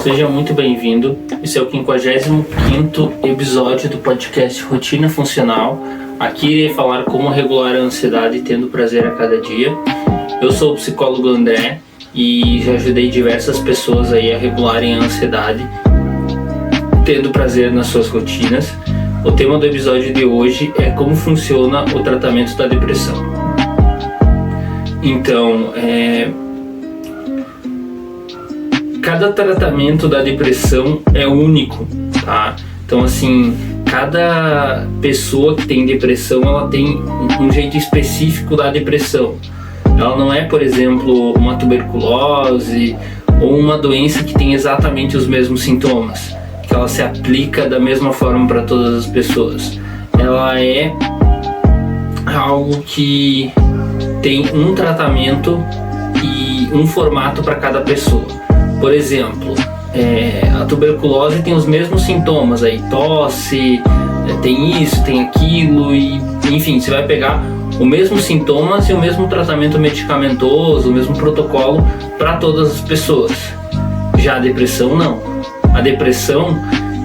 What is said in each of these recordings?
Seja muito bem-vindo. Esse é o 55º episódio do podcast Rotina Funcional. Aqui irei falar como regular a ansiedade tendo prazer a cada dia. Eu sou o psicólogo André e já ajudei diversas pessoas aí a regularem a ansiedade tendo prazer nas suas rotinas. O tema do episódio de hoje é como funciona o tratamento da depressão. Então, cada tratamento da depressão é único, tá? Então, assim, cada pessoa que tem depressão, ela tem um jeito específico da depressão. Ela não é, por exemplo, uma tuberculose ou uma doença que tem exatamente os mesmos sintomas, que ela se aplica da mesma forma para todas as pessoas. Ela é algo que tem um tratamento e um formato para cada pessoa. Por exemplo, a tuberculose tem os mesmos sintomas, aí tosse, tem isso, tem aquilo, e enfim, você vai pegar os mesmos sintomas e o mesmo tratamento medicamentoso, o mesmo protocolo para todas as pessoas. Já a depressão não. A depressão,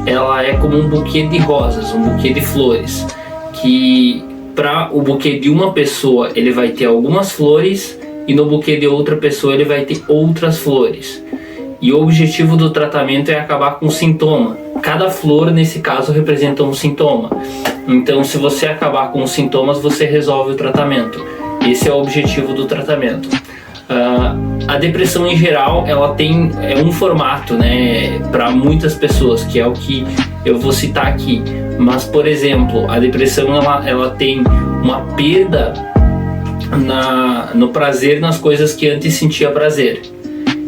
ela é como um buquê de rosas, um buquê de flores, que para o buquê de uma pessoa ele vai ter algumas flores e no buquê de outra pessoa ele vai ter outras flores. E o objetivo do tratamento é acabar com o sintoma. Cada flor, nesse caso, representa um sintoma. Então, se você acabar com os sintomas, você resolve o tratamento. Esse é o objetivo do tratamento. A depressão, em geral, ela tem um formato, né, para muitas pessoas, que é o que eu vou citar aqui. Mas, por exemplo, a depressão ela tem uma perda no prazer nas coisas que antes sentia prazer.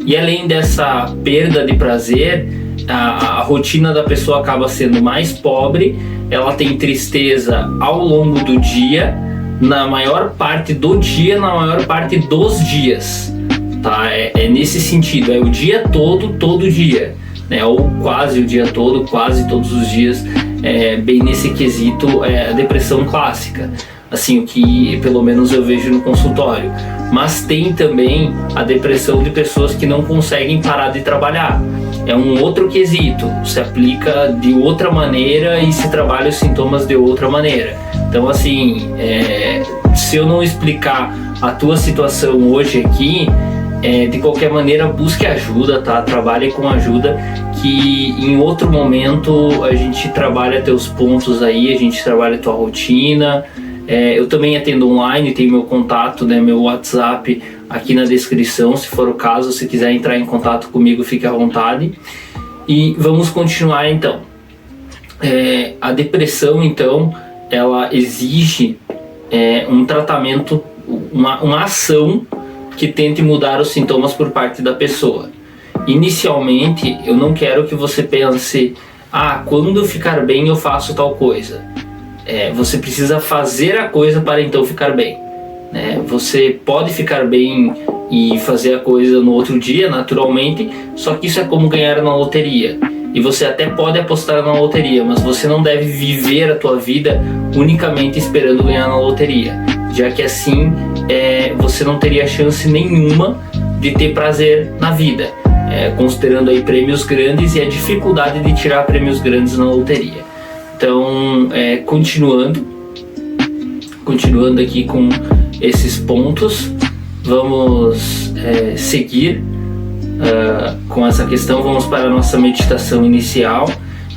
E além dessa perda de prazer, a rotina da pessoa acaba sendo mais pobre, ela tem tristeza ao longo do dia, na maior parte do dia, na maior parte dos dias, tá? É nesse sentido, é o dia todo dia, né? Ou quase o dia todo, quase todos os dias, bem nesse quesito, a depressão clássica, assim, o que pelo menos eu vejo no consultório. Mas tem também a depressão de pessoas que não conseguem parar de trabalhar. É um outro quesito, se aplica de outra maneira e se trabalha os sintomas de outra maneira. Então, assim, se eu não explicar a tua situação hoje aqui, de qualquer maneira, busque ajuda, tá? Trabalhe com ajuda, que em outro momento a gente trabalha teus pontos aí, a gente trabalha tua rotina. Eu também atendo online, tem meu contato, né, meu WhatsApp aqui na descrição, se for o caso, se quiser entrar em contato comigo, fique à vontade. E vamos continuar então. A depressão, então, ela exige um tratamento, uma ação que tente mudar os sintomas por parte da pessoa. Inicialmente, eu não quero que você pense, quando eu ficar bem eu faço tal coisa. Você precisa fazer a coisa para então ficar bem, né? Você pode ficar bem e fazer a coisa no outro dia, naturalmente, só que isso é como ganhar na loteria. E você até pode apostar na loteria, mas você não deve viver a tua vida unicamente esperando ganhar na loteria, já que assim você não teria chance nenhuma de ter prazer na vida, considerando aí prêmios grandes e a dificuldade de tirar prêmios grandes na loteria. Então, continuando aqui com esses pontos, vamos seguir com essa questão. Vamos para a nossa meditação inicial.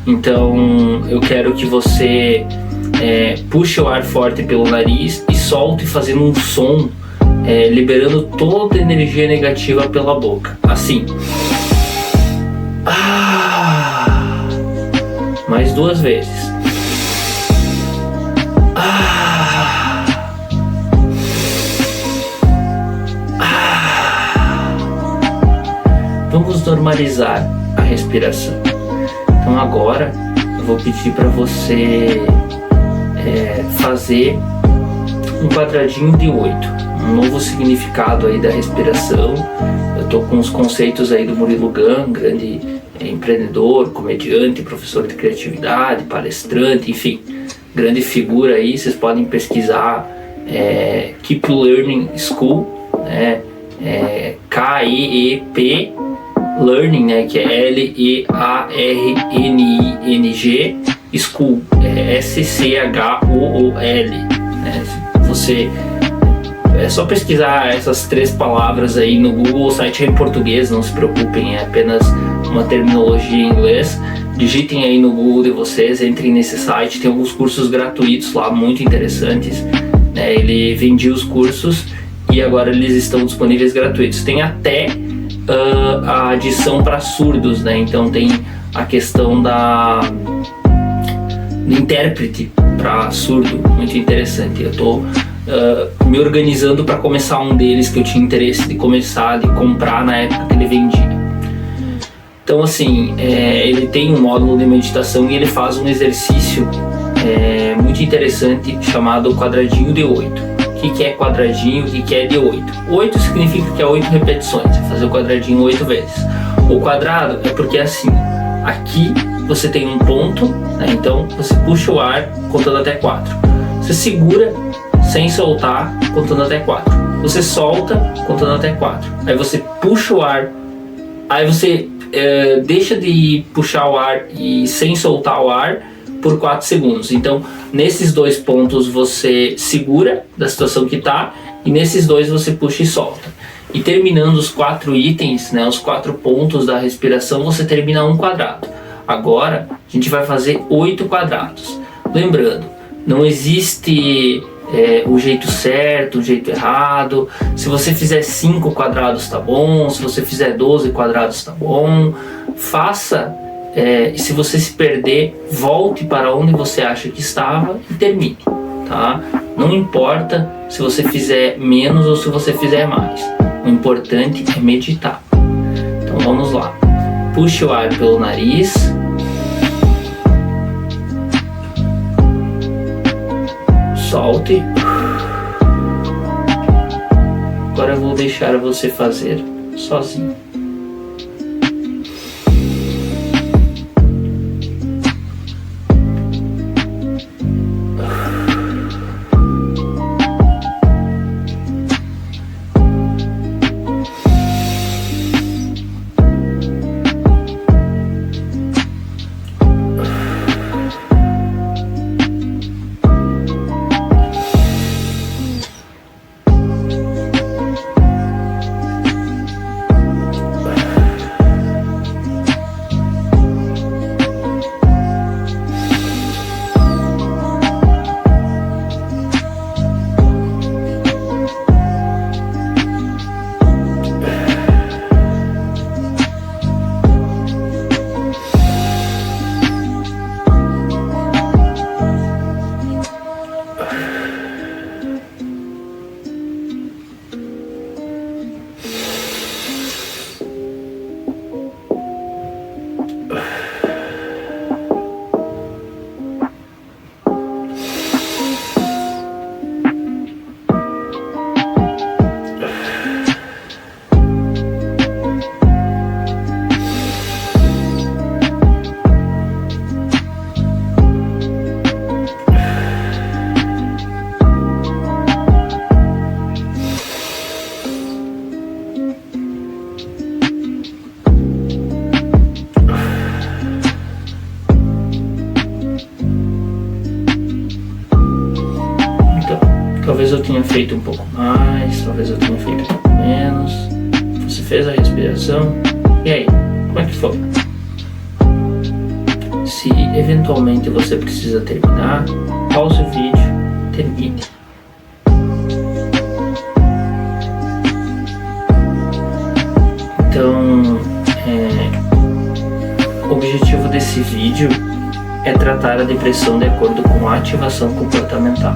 Então, eu quero que você puxe o ar forte pelo nariz e solte fazendo um som, liberando toda a energia negativa pela boca, assim. Mais 2 vezes. Vamos normalizar a respiração. Então agora eu vou pedir para você fazer um quadradinho de 8, um novo significado aí da respiração. Eu tô com os conceitos aí do Murilo Gun, grande empreendedor, comediante, professor de criatividade, palestrante, enfim, grande figura aí. Vocês podem pesquisar Keep Learning School, né? KEEP Learning, né, que é L-E-A-R-N-I-N-G, School, S-C-H-O-O-L, né? É só pesquisar essas 3 palavras aí no Google. O site é em português, não se preocupem, é apenas uma terminologia em inglês. Digitem aí no Google de vocês, entrem nesse site, tem alguns cursos gratuitos lá, muito interessantes, né? Ele vendia os cursos e agora eles estão disponíveis gratuitos. Tem até a adição para surdos, né? Então tem a questão do intérprete para surdo, muito interessante. Eu estou me organizando para começar um deles, que eu tinha interesse de começar, de comprar na época que ele vendia. Então assim, ele tem um módulo de meditação e ele faz um exercício muito interessante chamado quadradinho de 8. O que é quadradinho, o que é de 8? 8 significa que é 8 repetições, é fazer o quadradinho 8 vezes. O quadrado é porque é assim, aqui você tem um ponto, né? Então você puxa o ar contando até 4. Você segura sem soltar, contando até 4. Você solta, contando até 4. Aí você puxa o ar, aí você deixa de puxar o ar e sem soltar o ar por 4 segundos. Então, nesses 2 pontos você segura da situação que está, e nesses 2 você puxa e solta. E terminando os 4 itens, né, os 4 pontos da respiração, você termina um quadrado. Agora, a gente vai fazer 8 quadrados. Lembrando, não existe o jeito certo, o jeito errado. Se você fizer 5 quadrados tá bom, se você fizer 12 quadrados tá bom. Faça, se você se perder, volte para onde você acha que estava e termine, tá? Não importa se você fizer menos ou se você fizer mais. O importante é meditar. Então vamos lá. Puxe o ar pelo nariz. Solte. Agora eu vou deixar você fazer sozinho. Talvez eu tenha feito um pouco mais, talvez eu tenha feito um pouco menos. Você fez a respiração? E aí, como é que foi? Se eventualmente você precisa terminar, pause o vídeo, termine. Então, o objetivo desse vídeo é tratar a depressão de acordo com a ativação comportamental.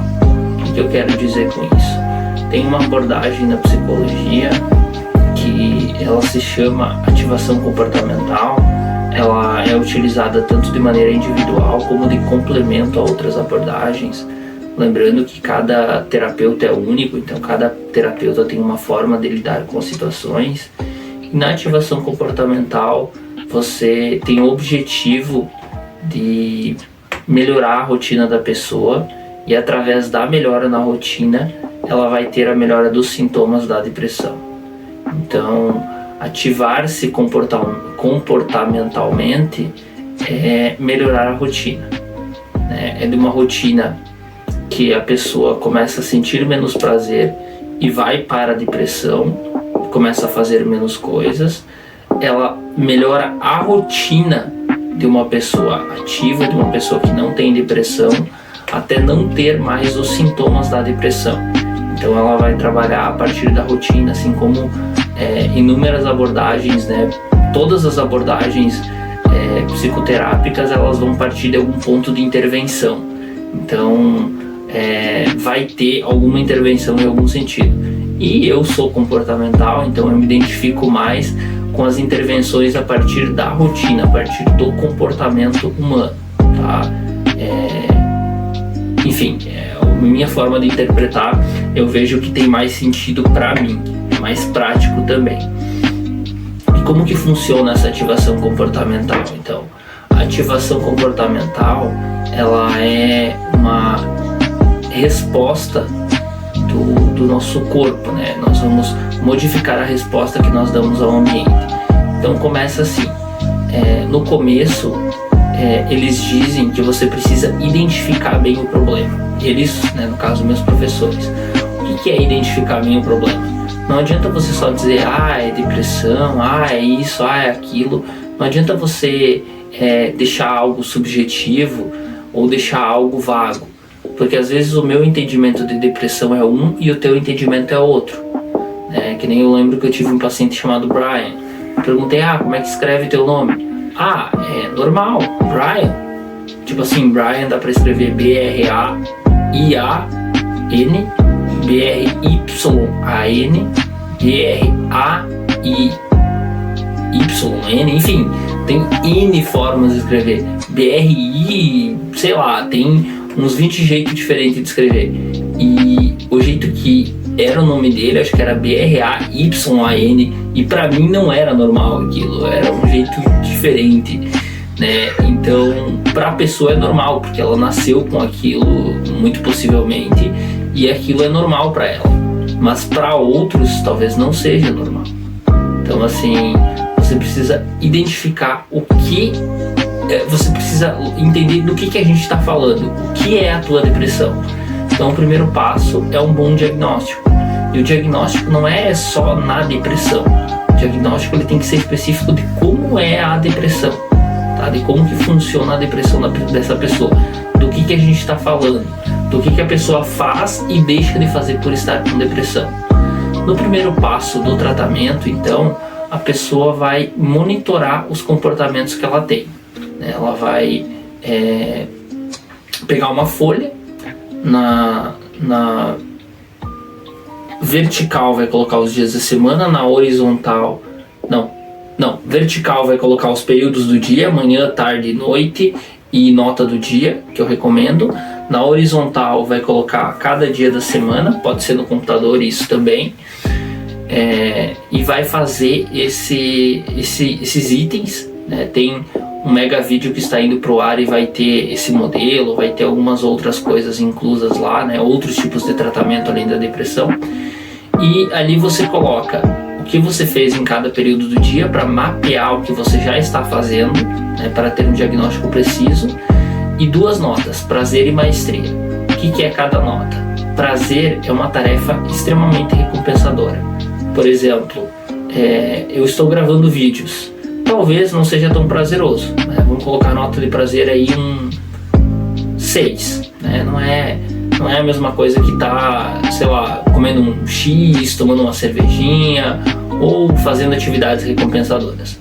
O que eu quero dizer com isso? Tem uma abordagem na psicologia que ela se chama ativação comportamental. Ela é utilizada tanto de maneira individual como de complemento a outras abordagens. Lembrando que cada terapeuta é único, então cada terapeuta tem uma forma de lidar com as situações. E na ativação comportamental você tem o objetivo de melhorar a rotina da pessoa, e através da melhora na rotina ela vai ter a melhora dos sintomas da depressão. Então ativar-se comportamentalmente é melhorar a rotina, né? É de uma rotina que a pessoa começa a sentir menos prazer e vai para a depressão, começa a fazer menos coisas. Ela melhora a rotina de uma pessoa ativa, de uma pessoa que não tem depressão, até não ter mais os sintomas da depressão. Então ela vai trabalhar a partir da rotina, assim como inúmeras abordagens, né? Todas as abordagens psicoterápicas, elas vão partir de algum ponto de intervenção. Então vai ter alguma intervenção em algum sentido. E eu sou comportamental, então eu me identifico mais com as intervenções a partir da rotina, a partir do comportamento humano, tá? Enfim, a minha forma de interpretar, eu vejo que tem mais sentido para mim, é mais prático também. E como que funciona essa ativação comportamental? Então, a ativação comportamental, ela é uma resposta do nosso corpo, né? Nós vamos modificar a resposta que nós damos ao ambiente. Então começa assim, no começo eles dizem que você precisa identificar bem o problema. Eles, né, no caso meus professores, o que é identificar bem o problema? Não adianta você só dizer, é depressão, é isso, é aquilo. Não adianta você deixar algo subjetivo ou deixar algo vago. Porque às vezes o meu entendimento de depressão é um e o teu entendimento é outro. Que nem eu lembro que eu tive um paciente chamado Brian. Eu perguntei, como é que escreve teu nome? É normal, Brian. Tipo assim, Brian dá pra escrever B-R-A-I-A-N, B-R-Y-A-N, B-R-A-I-Y-N, enfim, tem N formas de escrever. B-R-I, sei lá, tem uns 20 jeitos diferentes de escrever. E o jeito que era o nome dele, acho que era B-R-A-Y-A-N, e pra mim não era normal aquilo, era um jeito diferente, né? Então, pra pessoa é normal, porque ela nasceu com aquilo, muito possivelmente, e aquilo é normal pra ela. Mas pra outros, talvez não seja normal. Então, assim, você precisa identificar o que... Você precisa entender do que a gente está falando, o que é a tua depressão. Então o primeiro passo é um bom diagnóstico. E o diagnóstico não é só na depressão. O diagnóstico ele tem que ser específico de como é a depressão, tá? De como que funciona a depressão dessa pessoa. Do que a gente está falando. Do que a pessoa faz e deixa de fazer por estar com depressão. No primeiro passo do tratamento, então, a pessoa vai monitorar os comportamentos que ela tem. Ela vai pegar uma folha, na vertical vai colocar os dias da semana, na horizontal, vertical vai colocar os períodos do dia, manhã, tarde e noite, e nota do dia, que eu recomendo. Na horizontal vai colocar cada dia da semana, pode ser no computador isso também, e vai fazer esses itens, né? Tem um mega vídeo que está indo pro ar e vai ter esse modelo, vai ter algumas outras coisas inclusas lá, né? Outros tipos de tratamento além da depressão. E ali você coloca o que você fez em cada período do dia para mapear o que você já está fazendo, né? Para ter um diagnóstico preciso. E 2 notas, prazer e maestria. O que é cada nota? Prazer é uma tarefa extremamente recompensadora. Por exemplo, eu estou gravando vídeos. Talvez não seja tão prazeroso, né? Vamos colocar a nota de prazer aí um 6, né? Não é a mesma coisa que tá, sei lá, comendo um X, tomando uma cervejinha ou fazendo atividades recompensadoras.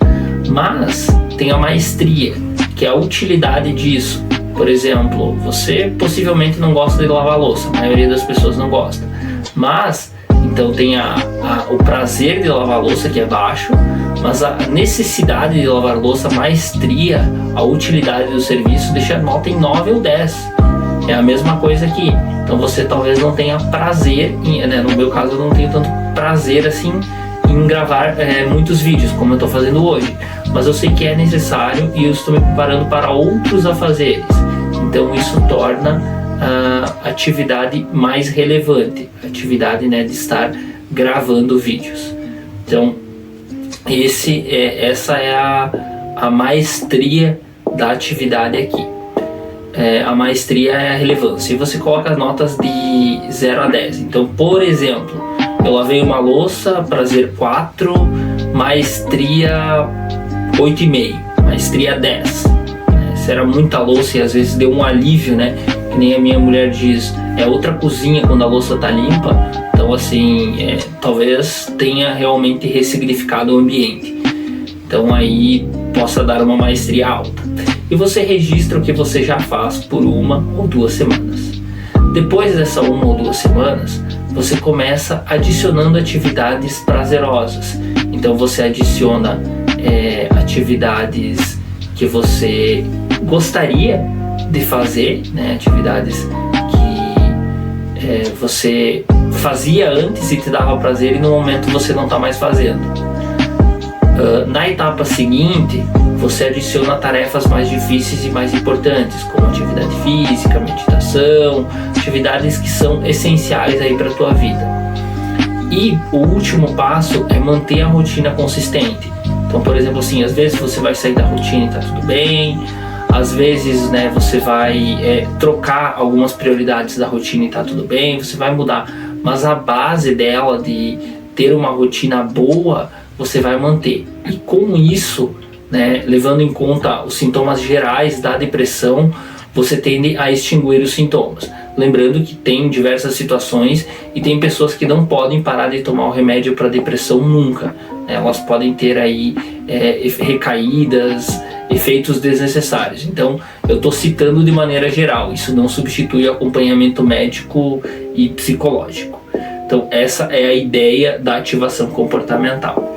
Mas tem a maestria, que é a utilidade disso. Por exemplo, você possivelmente não gosta de lavar louça, a maioria das pessoas não gosta, mas então tem o prazer de lavar louça, que é baixo, mas a necessidade de lavar louça, a maestria, a utilidade do serviço deixa a nota em 9 ou 10. É a mesma coisa aqui. Então você talvez não tenha prazer, né? No meu caso eu não tenho tanto prazer assim em gravar muitos vídeos como eu estou fazendo hoje, mas eu sei que é necessário e eu estou me preparando para outros afazeres. Então isso torna a atividade mais relevante, a atividade, né, de estar gravando vídeos. Então Essa é a maestria da atividade aqui. A maestria é a relevância. E você coloca as notas de 0 a 10. Então, por exemplo, eu lavei uma louça, prazer 4, maestria 8,5, maestria 10. Se era muita louça e às vezes deu um alívio, né? Que nem a minha mulher diz, é outra cozinha quando a louça tá limpa. Então, assim, talvez tenha realmente ressignificado o ambiente. Então, aí possa dar uma maestria alta. E você registra o que você já faz por 1 ou 2 semanas. Depois dessa 1 ou 2 semanas, você começa adicionando atividades prazerosas. Então, você adiciona atividades que você gostaria de fazer, né? Atividades que você fazia antes e te dava prazer e no momento você não está mais fazendo. Na etapa seguinte, você adiciona tarefas mais difíceis e mais importantes, como atividade física, meditação, atividades que são essenciais aí para a tua vida. E o último passo é manter a rotina consistente. Então, por exemplo, assim, às vezes você vai sair da rotina e tá tudo bem, às vezes, né, você vai trocar algumas prioridades da rotina e tá tudo bem, você vai mudar, mas a base dela de ter uma rotina boa, você vai manter. E com isso, né, levando em conta os sintomas gerais da depressão, você tende a extinguir os sintomas. Lembrando que tem diversas situações e tem pessoas que não podem parar de tomar o remédio para depressão nunca. Elas podem ter aí recaídas, efeitos desnecessários. Então, eu estou citando de maneira geral. Isso não substitui acompanhamento médico e psicológico. Então, essa é a ideia da ativação comportamental.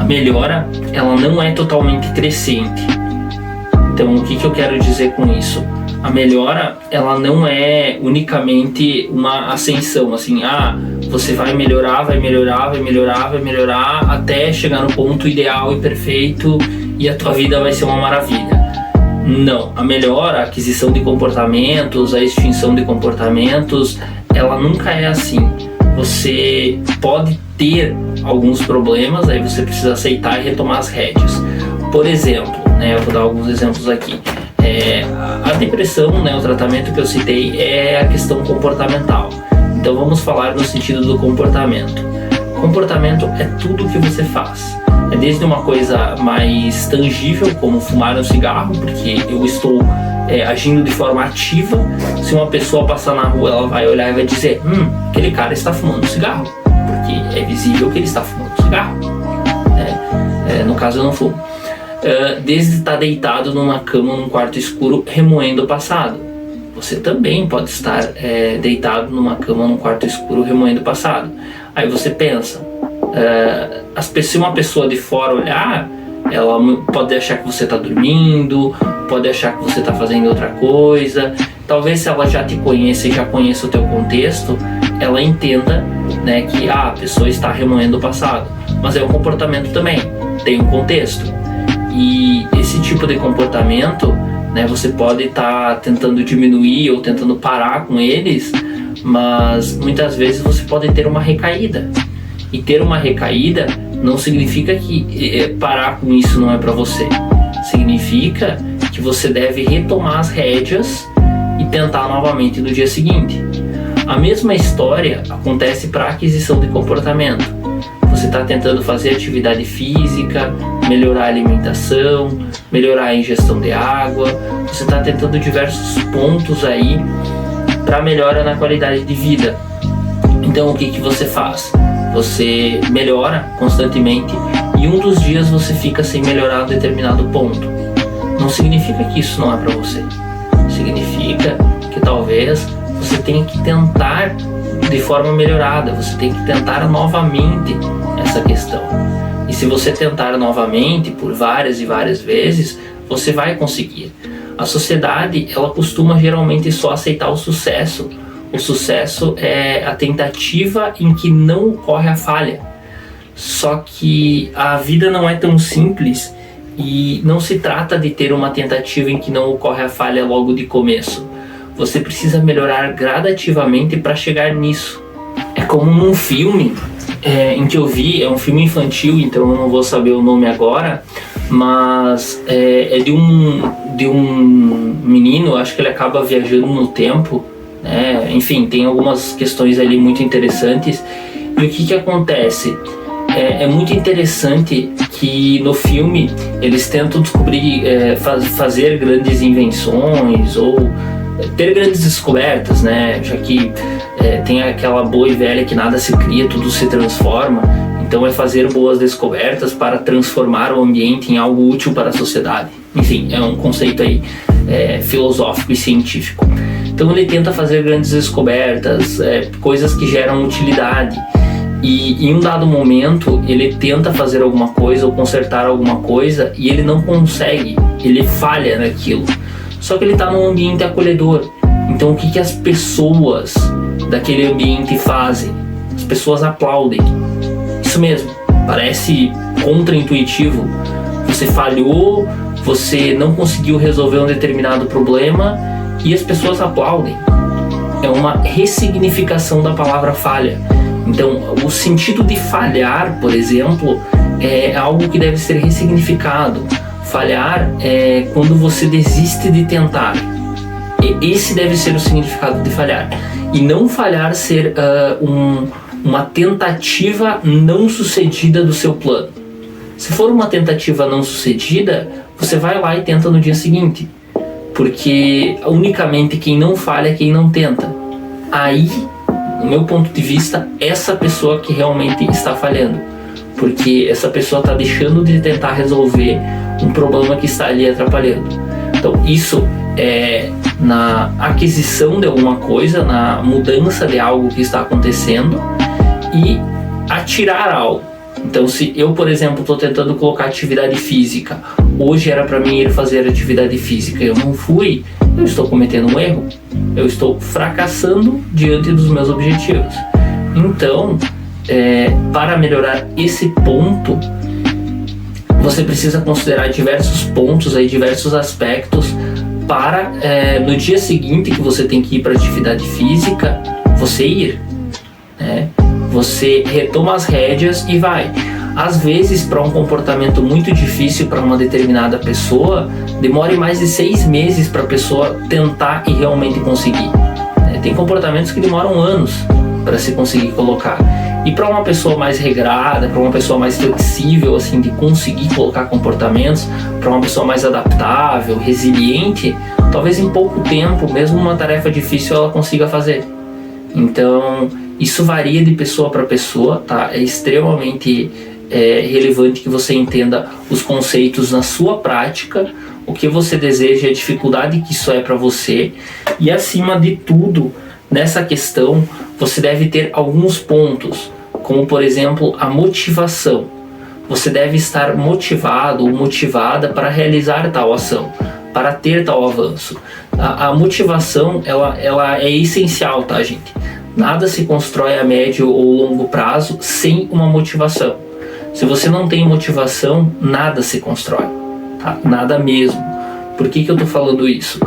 Melhora, ela não é totalmente crescente. Então, o que eu quero dizer com isso? A melhora, ela não é unicamente uma ascensão, assim, você vai melhorar, vai melhorar, vai melhorar, vai melhorar, até chegar no ponto ideal e perfeito e a tua vida vai ser uma maravilha. Não, a melhora, a aquisição de comportamentos, a extinção de comportamentos, ela nunca é assim. Você pode ter alguns problemas, aí você precisa aceitar e retomar as rédeas. Por exemplo, né, eu vou dar alguns exemplos aqui. A depressão, né, o tratamento que eu citei é a questão comportamental. Então vamos falar no sentido do comportamento. Comportamento é tudo o que você faz. É desde uma coisa mais tangível, como fumar um cigarro, porque eu estou agindo de forma ativa. Se uma pessoa passar na rua, ela vai olhar e vai dizer: aquele cara está fumando um cigarro, porque é visível que ele está fumando um cigarro. No caso, eu não fumo. Desde estar deitado numa cama, num quarto escuro, remoendo o passado. Você também pode estar deitado numa cama, num quarto escuro, remoendo o passado. Aí você pensa, se uma pessoa de fora olhar, ela pode achar que você está dormindo, pode achar que você está fazendo outra coisa. Talvez, se ela já te conheça e já conheça o teu contexto, ela entenda, né, que a pessoa está remoendo o passado. Mas é um comportamento também, tem um contexto. E esse tipo de comportamento, né, você pode estar tentando diminuir ou tentando parar com eles, mas muitas vezes você pode ter uma recaída. E ter uma recaída não significa que parar com isso não é para você. Significa que você deve retomar as rédeas e tentar novamente no dia seguinte. A mesma história acontece para a aquisição de comportamento. Você está tentando fazer atividade física, melhorar a alimentação, melhorar a ingestão de água. Você está tentando diversos pontos aí para melhora na qualidade de vida. Então, o que você faz? Você melhora constantemente e um dos dias você fica sem melhorar um determinado ponto. Não significa que isso não é para você. Significa que talvez você tenha que tentar de forma melhorada, você tem que tentar novamente essa questão. E se você tentar novamente por várias e várias vezes, você vai conseguir. A sociedade, ela costuma geralmente só aceitar o sucesso. O sucesso é a tentativa em que não ocorre a falha. Só que a vida não é tão simples e não se trata de ter uma tentativa em que não ocorre a falha logo de começo. Você precisa melhorar gradativamente para chegar nisso. É como num filme em que eu vi, é um filme infantil, então eu não vou saber o nome agora, mas é de um menino, acho que ele acaba viajando no tempo, né? Enfim, tem algumas questões ali muito interessantes. E o que acontece? É muito interessante que no filme eles tentam descobrir, fazer grandes invenções ou ter grandes descobertas, né? Já que tem aquela boa e velha que nada se cria, tudo se transforma. Então é fazer boas descobertas para transformar o ambiente em algo útil para a sociedade. Enfim, é um conceito aí filosófico e científico. Então ele tenta fazer grandes descobertas, coisas que geram utilidade. E em um dado momento ele tenta fazer alguma coisa ou consertar alguma coisa e ele não consegue, ele falha naquilo. Só que ele está num ambiente acolhedor. Então o que as pessoas daquele ambiente fazem? As pessoas aplaudem. Isso mesmo, parece contraintuitivo. Você falhou, você não conseguiu resolver um determinado problema e as pessoas aplaudem. É uma ressignificação da palavra falha. Então, o sentido de falhar, por exemplo, é algo que deve ser ressignificado. Falhar é quando você desiste de tentar. Esse deve ser o significado de falhar. E não falhar ser uma tentativa não sucedida do seu plano. Se for uma tentativa não sucedida, você vai lá e tenta no dia seguinte. Porque unicamente quem não falha é quem não tenta. Aí, no meu ponto de vista, essa pessoa que realmente está falhando. Porque essa pessoa está deixando de tentar resolver um problema que está ali atrapalhando. Então isso é na aquisição de alguma coisa, na mudança de algo que está acontecendo e atirar algo. Então se eu, por exemplo, estou tentando colocar atividade física, hoje era para mim ir fazer atividade física, eu não fui, eu estou cometendo um erro, eu estou fracassando diante dos meus objetivos. Então, para melhorar esse ponto, você precisa considerar diversos pontos, diversos aspectos para no dia seguinte que você tem que ir para a atividade física, você ir. Você retoma as rédeas e vai. Às vezes, para um comportamento muito difícil para uma determinada pessoa, demore mais de 6 meses para a pessoa tentar e realmente conseguir. Tem comportamentos que demoram anos para se conseguir colocar. E para uma pessoa mais regrada, para uma pessoa mais flexível, assim, de conseguir colocar comportamentos, para uma pessoa mais adaptável, resiliente, talvez em pouco tempo, mesmo uma tarefa difícil, ela consiga fazer. Então, isso varia de pessoa para pessoa, tá? É extremamente relevante que você entenda os conceitos na sua prática, o que você deseja, a dificuldade que isso é para você, e acima de tudo, nessa questão, você deve ter alguns pontos, como por exemplo a motivação. Você deve estar motivado ou motivada para realizar tal ação, para ter tal avanço. A motivação ela é essencial, tá, gente? Nada se constrói a médio ou longo prazo sem uma motivação. Se você não tem motivação, nada se constrói, tá? Nada mesmo. Por que eu tô falando isso?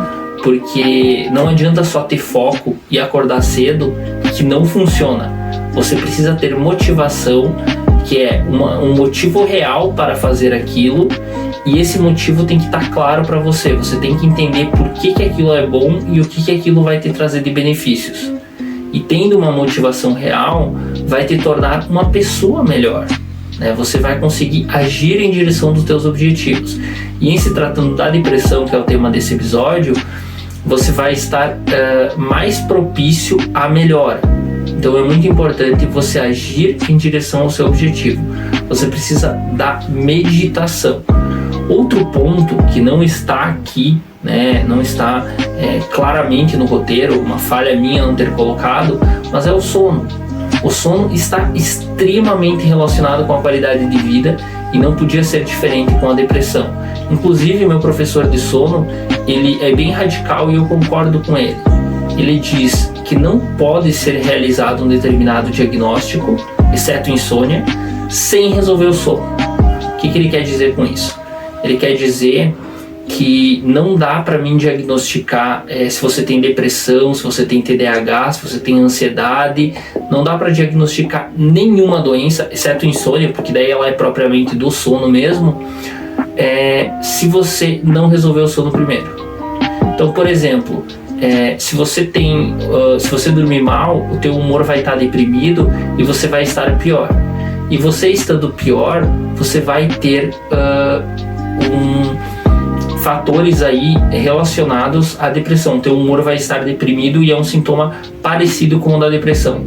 Porque não adianta só ter foco e acordar cedo, que não funciona. Você precisa ter motivação, que é um motivo real para fazer aquilo, e esse motivo tem que estar claro para você. Você tem que entender por que aquilo é bom e o que aquilo vai te trazer de benefícios. E tendo uma motivação real, vai te tornar uma pessoa melhor. Você vai conseguir agir em direção dos teus objetivos. E em se tratando da depressão, que é o tema desse episódio, você vai estar mais propício à melhora. Então é muito importante você agir em direção ao seu objetivo. Você precisa da meditação. Outro ponto que não está aqui, não está claramente no roteiro, uma falha minha não ter colocado, mas é o sono. O sono está extremamente relacionado com a qualidade de vida e não podia ser diferente com a depressão. Inclusive, meu professor de sono, ele é bem radical e eu concordo com ele. Ele diz que não pode ser realizado um determinado diagnóstico, exceto insônia, sem resolver o sono. O que ele quer dizer com isso? Ele quer dizer que não dá para mim diagnosticar se você tem depressão, se você tem TDAH, se você tem ansiedade. Não dá para diagnosticar nenhuma doença, exceto insônia, porque daí ela é propriamente do sono mesmo, se você não resolver o sono primeiro. Então, por exemplo, se você dormir mal, o teu humor vai estar deprimido e você vai estar pior. E você estando pior, você vai ter fatores aí relacionados à depressão. Teu humor vai estar deprimido e é um sintoma parecido com o da depressão.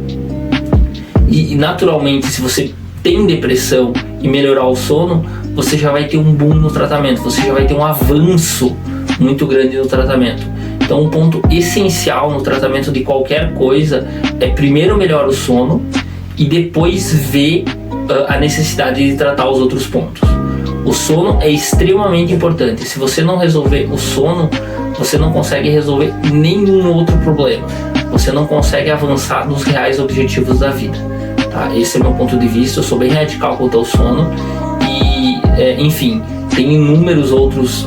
E naturalmente, se você tem depressão e melhorar o sono, você já vai ter um boom no tratamento, você já vai ter um avanço muito grande no tratamento. Então, um ponto essencial no tratamento de qualquer coisa é primeiro melhorar o sono e depois ver a necessidade de tratar os outros pontos. O sono é extremamente importante. Se você não resolver o sono, você não consegue resolver nenhum outro problema. Você não consegue avançar nos reais objetivos da vida. Tá? Esse é o meu ponto de vista. Eu sou bem radical quanto ao sono. E, enfim, tem inúmeros outros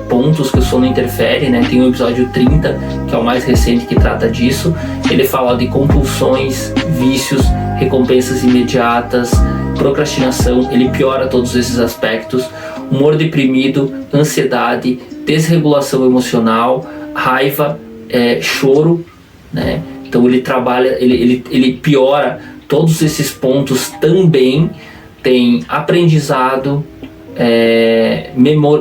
pontos que o sono interfere, né? Tem o episódio 30, que é o mais recente, que trata disso. Ele fala de compulsões, vícios, recompensas imediatas, procrastinação. Ele piora todos esses aspectos: humor deprimido, ansiedade, desregulação emocional, raiva, choro, né? Então ele trabalha, ele piora todos esses pontos também. Tem aprendizado,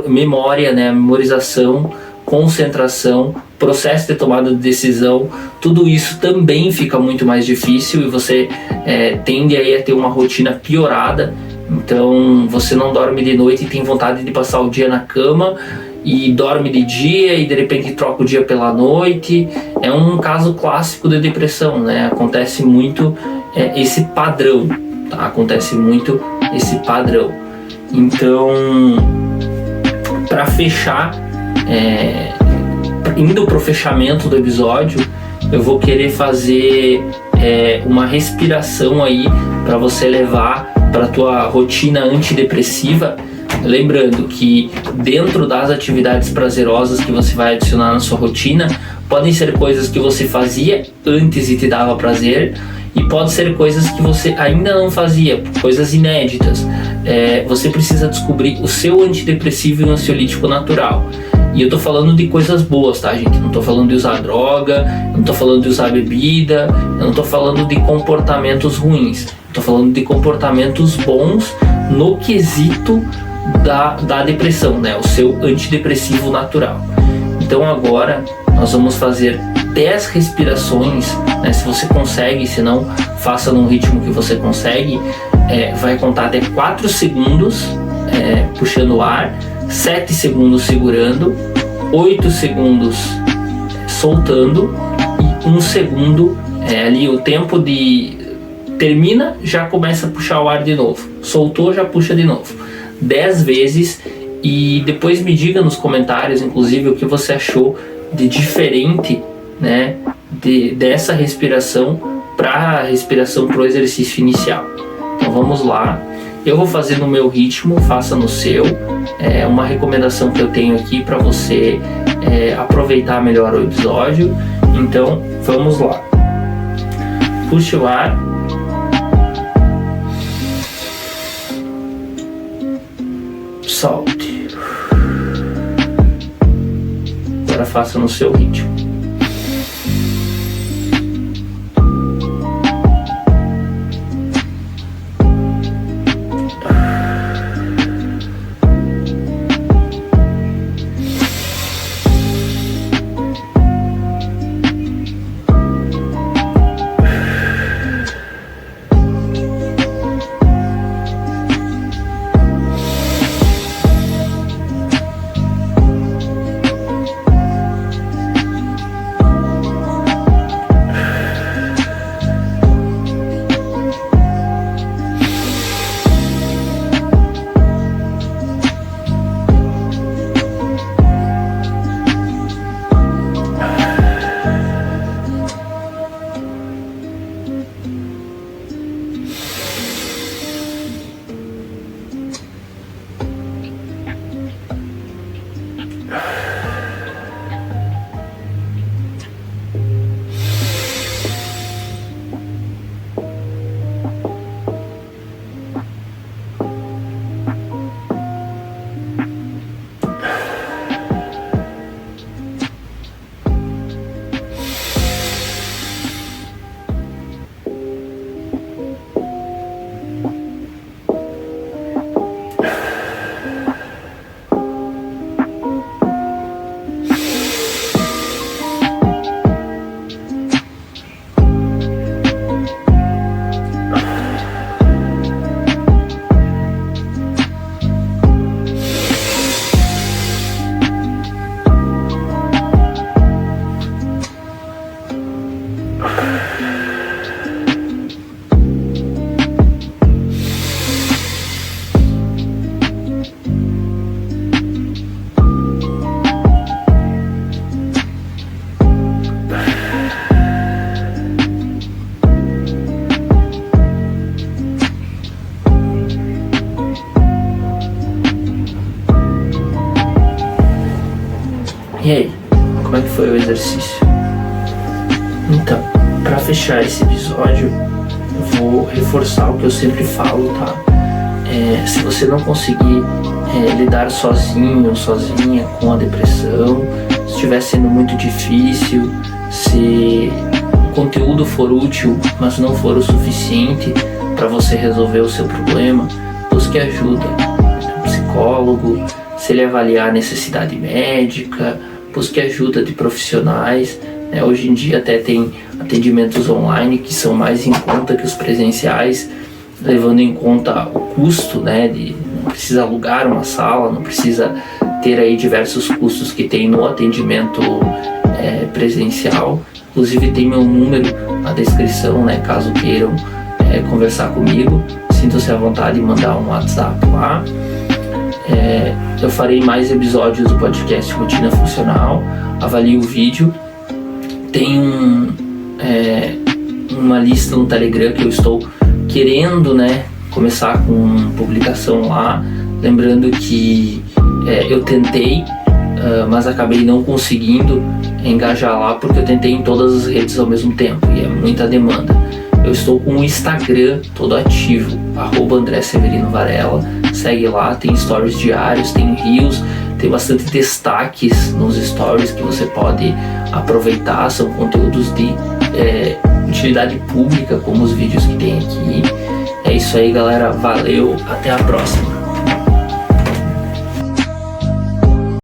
memória, né? Memorização, concentração, processo de tomada de decisão. Tudo isso também fica muito mais difícil e você tende aí a ter uma rotina piorada. Então você não dorme de noite e tem vontade de passar o dia na cama, e dorme de dia e de repente troca o dia pela noite. É um caso clássico de depressão, né? Acontece muito esse padrão, tá? Acontece muito esse padrão. Então, para fechar, indo pro fechamento do episódio, eu vou querer fazer uma respiração aí para você levar para tua rotina antidepressiva. Lembrando que dentro das atividades prazerosas que você vai adicionar na sua rotina, podem ser coisas que você fazia antes e te dava prazer, e pode ser coisas que você ainda não fazia, coisas inéditas. Você precisa descobrir o seu antidepressivo e o ansiolítico natural. E eu tô falando de coisas boas, tá, gente? Não tô falando de usar droga, não tô falando de usar bebida, eu não tô falando de comportamentos ruins. Tô falando de comportamentos bons no quesito da depressão, né? O seu antidepressivo natural. Então agora nós vamos fazer 10 respirações, né? Se você consegue, se não, faça num ritmo que você consegue. Vai contar até 4 segundos puxando o ar, 7 segundos segurando, 8 segundos soltando e 1 segundo ali o tempo de termina, já começa a puxar o ar de novo, soltou, já puxa de novo, 10 vezes. E depois me diga nos comentários, inclusive, o que você achou de diferente, né, dessa respiração para a respiração para o exercício inicial. Então vamos lá. Eu vou fazer no meu ritmo, faça no seu. É uma recomendação que eu tenho aqui para você aproveitar melhor o episódio. Então vamos lá. Puxe o ar. Solte. Agora faça no seu ritmo. E aí, como é que foi o exercício? Então, para fechar esse episódio, eu vou reforçar o que eu sempre falo, tá? Se você não conseguir lidar sozinho ou sozinha com a depressão, se estiver sendo muito difícil, se o conteúdo for útil, mas não for o suficiente para você resolver o seu problema, busque ajuda. Psicólogo, se ele avaliar a necessidade médica, busque ajuda de profissionais. Hoje em dia até tem atendimentos online que são mais em conta que os presenciais, levando em conta o custo, não precisa alugar uma sala, não precisa ter aí diversos custos que tem no atendimento presencial. Inclusive tem meu número na descrição, caso queiram conversar comigo, sintam-se à vontade de mandar um WhatsApp lá. Eu farei mais episódios do podcast Rotina Funcional. Avalie o vídeo. Tem uma lista no Telegram que eu estou querendo começar com publicação lá. Lembrando que eu tentei, mas acabei não conseguindo engajar lá porque eu tentei em todas as redes ao mesmo tempo e é muita demanda. Eu estou com o Instagram todo ativo, @AndréSeverinoVarella. Segue lá, tem stories diários, tem reels, tem bastante destaques nos stories que você pode aproveitar. São conteúdos de utilidade pública, como os vídeos que tem aqui. É isso aí, galera. Valeu, até a próxima.